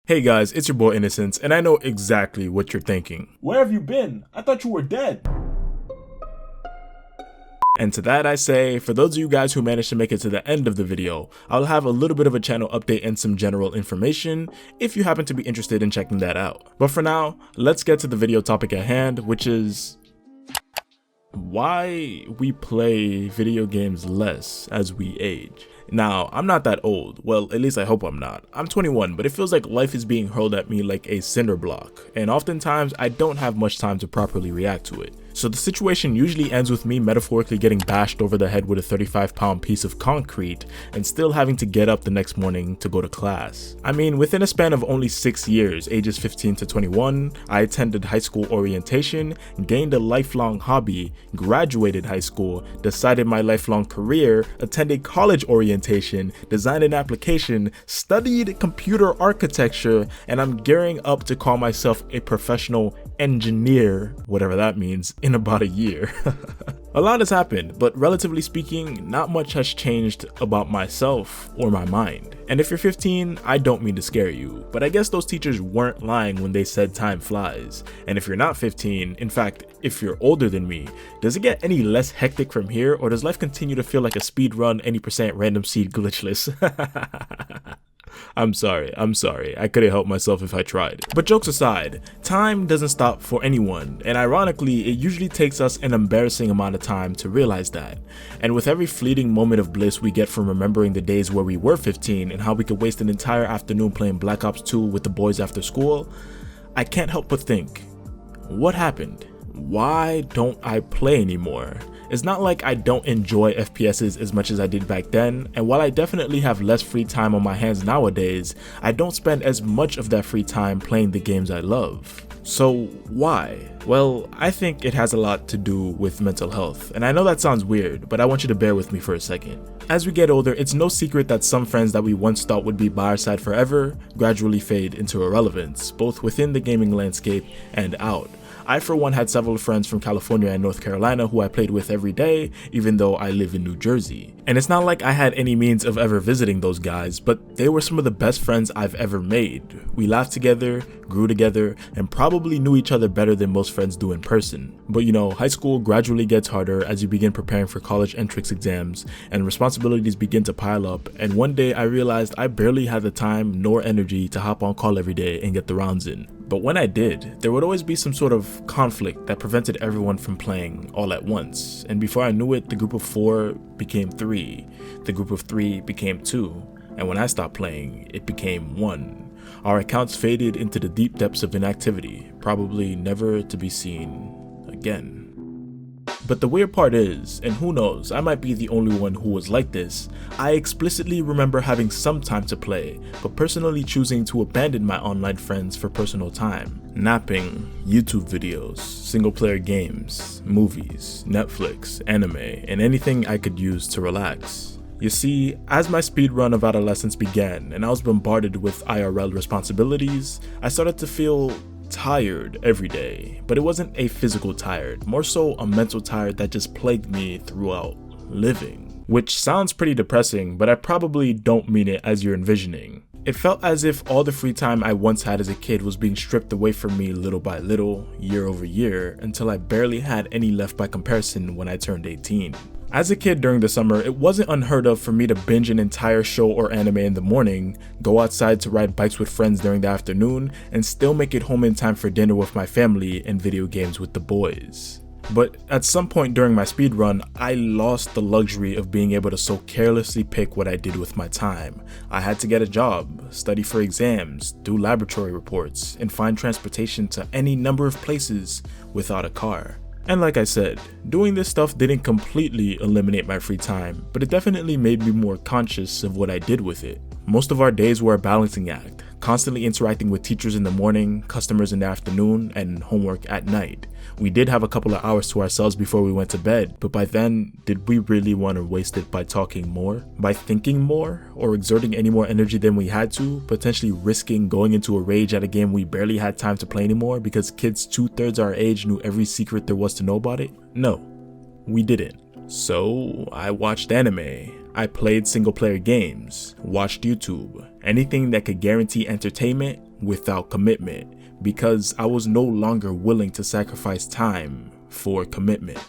Hey guys, it's your boy Innocence, and I know exactly what you're thinking. Where have you been? I thought you were dead. And to that I say, for those of you guys who managed to make it to the end of the video, I'll have a little bit of a channel update and some general information if you happen to be interested in checking that out. But for now, let's get to the video topic at hand, which is why we play video games less as we age. Now, I'm not that old, well at least I hope I'm not. I'm 21, but it feels like life is being hurled at me like a cinder block, and oftentimes I don't have much time to properly react to it. So the situation usually ends with me metaphorically getting bashed over the head with a 35-pound piece of concrete and still having to get up the next morning to go to class. I mean, within a span of only 6 years, ages 15 to 21, I attended high school orientation, gained a lifelong hobby, graduated high school, decided my lifelong career, attended college orientation, designed an application, studied computer architecture, and I'm gearing up to call myself a professional engineer, whatever that means, in about a year. A lot has happened, but relatively speaking, not much has changed about myself or my mind. And if you're 15, I don't mean to scare you, but I guess those teachers weren't lying when they said time flies. And if you're not 15, in fact, if you're older than me, does it get any less hectic from here, or does life continue to feel like a speedrun, any percent random seed glitchless? I'm sorry, I couldn't help myself if I tried. But jokes aside, time doesn't stop for anyone, and ironically, it usually takes us an embarrassing amount of time to realize that. And with every fleeting moment of bliss we get from remembering the days where we were 15 and how we could waste an entire afternoon playing Black Ops 2 with the boys after school, I can't help but think, what happened? Why don't I play anymore? It's not like I don't enjoy FPSs as much as I did back then, and while I definitely have less free time on my hands nowadays, I don't spend as much of that free time playing the games I love. So why? Well, I think it has a lot to do with mental health, and I know that sounds weird, but I want you to bear with me for a second. As we get older, it's no secret that some friends that we once thought would be by our side forever gradually fade into irrelevance, both within the gaming landscape and out. I for one had several friends from California and North Carolina who I played with every day, even though I live in New Jersey. And it's not like I had any means of ever visiting those guys, but they were some of the best friends I've ever made. We laughed together, grew together, and probably knew each other better than most friends do in person. But you know, high school gradually gets harder as you begin preparing for college entrance exams, and responsibilities begin to pile up, and one day I realized I barely had the time nor energy to hop on call every day and get the rounds in. But when I did, there would always be some sort of conflict that prevented everyone from playing all at once, and before I knew it, the group of 4 became 3, the group of 3 became 2, and when I stopped playing, it became 1. Our accounts faded into the deep depths of inactivity, probably never to be seen again. But the weird part is, and who knows, I might be the only one who was like this, I explicitly remember having some time to play, but personally choosing to abandon my online friends for personal time. Napping, YouTube videos, single-player games, movies, Netflix, anime, and anything I could use to relax. You see, as my speedrun of adolescence began and I was bombarded with IRL responsibilities, I started to feel tired every day, but it wasn't a physical tired, more so a mental tired that just plagued me throughout living. Which sounds pretty depressing, but I probably don't mean it as you're envisioning. It felt as if all the free time I once had as a kid was being stripped away from me little by little, year over year, until I barely had any left by comparison when I turned 18. As a kid during the summer, it wasn't unheard of for me to binge an entire show or anime in the morning, go outside to ride bikes with friends during the afternoon, and still make it home in time for dinner with my family and video games with the boys. But at some point during my speedrun, I lost the luxury of being able to so carelessly pick what I did with my time. I had to get a job, study for exams, do laboratory reports, and find transportation to any number of places without a car. And like I said, doing this stuff didn't completely eliminate my free time, but it definitely made me more conscious of what I did with it. Most of our days were a balancing act, constantly interacting with teachers in the morning, customers in the afternoon, and homework at night. We did have a couple of hours to ourselves before we went to bed, but by then, did we really want to waste it by talking more? By thinking more? Or exerting any more energy than we had to, potentially risking going into a rage at a game we barely had time to play anymore because kids 2/3 our age knew every secret there was to know about it? No, we didn't. So I watched anime, I played single player games, watched YouTube, anything that could guarantee entertainment without commitment, because I was no longer willing to sacrifice time for commitment.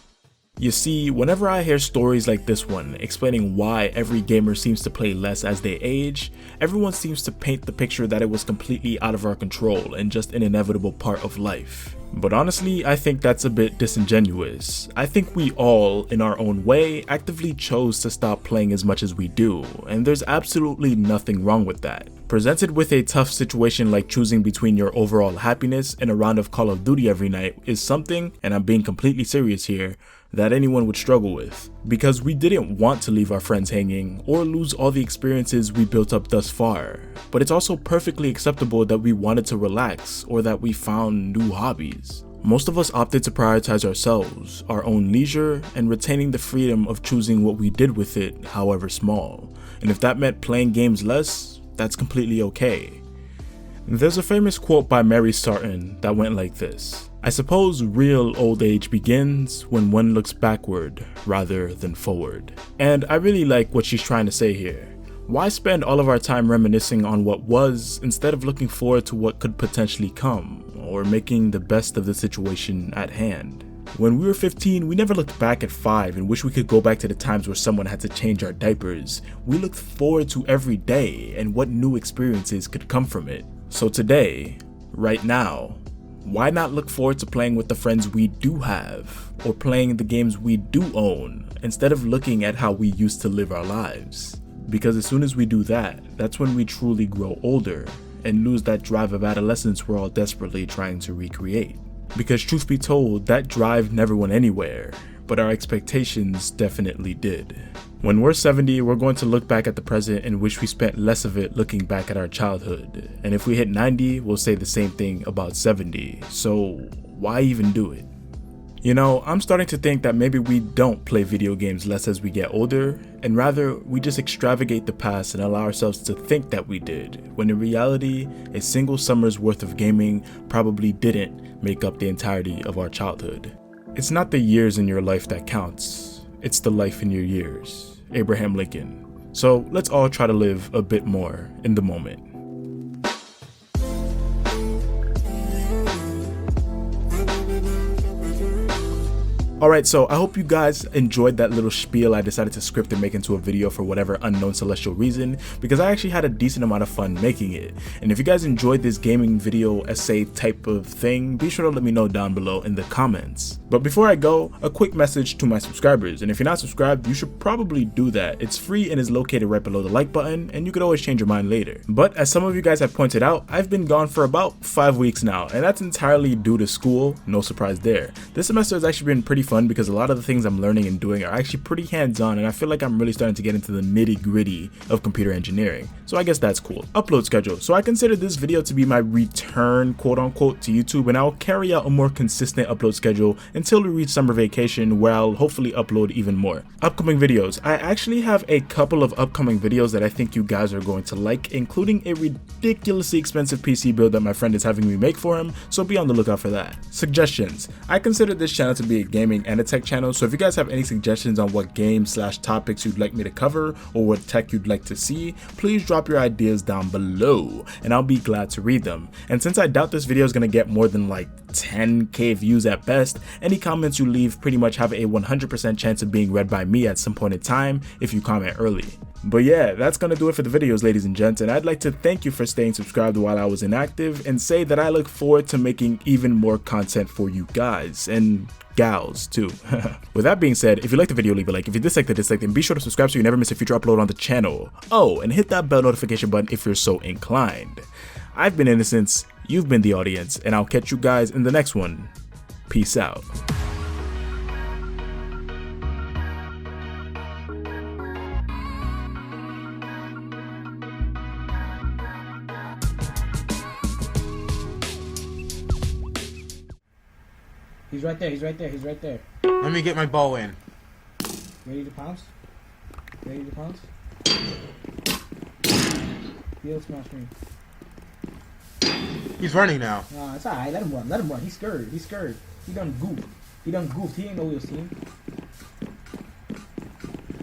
You see, whenever I hear stories like this one explaining why every gamer seems to play less as they age, everyone seems to paint the picture that it was completely out of our control and just an inevitable part of life. But honestly, I think that's a bit disingenuous. I think we all, in our own way, actively chose to stop playing as much as we do, and there's absolutely nothing wrong with that. Presented with a tough situation like choosing between your overall happiness and a round of Call of Duty every night is something, and I'm being completely serious here, that anyone would struggle with, because we didn't want to leave our friends hanging or lose all the experiences we built up thus far. But it's also perfectly acceptable that we wanted to relax or that we found new hobbies. Most of us opted to prioritize ourselves, our own leisure, and retaining the freedom of choosing what we did with it, however small. And if that meant playing games less, that's completely okay. There's a famous quote by 𝘈𝘧𝘵 that went like this: "I suppose real old age begins when one looks backward rather than forward." And I really like what she's trying to say here. Why spend all of our time reminiscing on what was instead of looking forward to what could potentially come, or making the best of the situation at hand? When we were 15, we never looked back at 5 and wished we could go back to the times where someone had to change our diapers. We looked forward to every day and what new experiences could come from it. So today, right now, why not look forward to playing with the friends we do have, or playing the games we do own, instead of looking at how we used to live our lives? Because as soon as we do that, that's when we truly grow older and lose that drive of adolescence we're all desperately trying to recreate. Because truth be told, that drive never went anywhere, but our expectations definitely did. When we're 70, we're going to look back at the present and wish we spent less of it looking back at our childhood. And if we hit 90, we'll say the same thing about 70. So why even do it? You know, I'm starting to think that maybe we don't play video games less as we get older, and rather we just extravagate the past and allow ourselves to think that we did, when in reality, a single summer's worth of gaming probably didn't make up the entirety of our childhood. It's not the years in your life that counts, it's the life in your years. Abraham Lincoln. So let's all try to live a bit more in the moment. Alright, so I hope you guys enjoyed that little spiel I decided to script and make into a video for whatever unknown celestial reason, because I actually had a decent amount of fun making it. And if you guys enjoyed this gaming video essay type of thing, be sure to let me know down below in the comments. But before I go, a quick message to my subscribers, and if you're not subscribed, you should probably do that. It's free and is located right below the like button, and you could always change your mind later. But as some of you guys have pointed out, I've been gone for about 5 weeks now, and that's entirely due to school, no surprise there. This semester has actually been pretty fun because a lot of the things I'm learning and doing are actually pretty hands-on, and I feel like I'm really starting to get into the nitty-gritty of computer engineering. So I guess that's cool. Upload schedule. So I consider this video to be my return, quote-unquote, to YouTube, and I'll carry out a more consistent upload schedule until we reach summer vacation, where I'll hopefully upload even more. Upcoming videos. I actually have a couple of upcoming videos that I think you guys are going to like, including a ridiculously expensive PC build that my friend is having me make for him, so be on the lookout for that. Suggestions. I consider this channel to be a gaming and a tech channel, so if you guys have any suggestions on what games/topics you'd like me to cover or what tech you'd like to see, please drop your ideas down below and I'll be glad to read them. And since I doubt this video is gonna get more than like 10k views at best, any comments you leave pretty much have a 100% chance of being read by me at some point in time if you comment early. But yeah, that's gonna do it for the videos, ladies and gents, and I'd like to thank you for staying subscribed while I was inactive and say that I look forward to making even more content for you guys and gals too. With that being said, if you liked the video, leave a like. If you dislike the dislike, then be sure to subscribe so you never miss a future upload on the channel. Oh, and hit that bell notification button if you're so inclined. I've been Innocence, you've been the audience, and I'll catch you guys in the next one. Peace out. He's right there, he's right there, he's right there. Let me get my bow in. Ready to pounce? Ready to pounce? Field smash me. He's running now. Nah, it's alright, let him run, let him run. He's scared, he's scared. He done goofed. He done goofed, he ain't know we was team.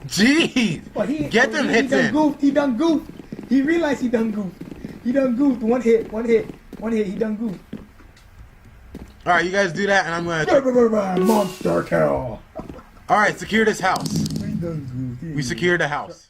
Jeez! But Get them hits in. He done goofed, he done goofed. He realized he done goofed. He done goofed, one hit, one hit. One hit, he done goop. Alright, you guys do that, and I'm gonna... Monster kill. Alright, secure this house. He done goop. We secured the house.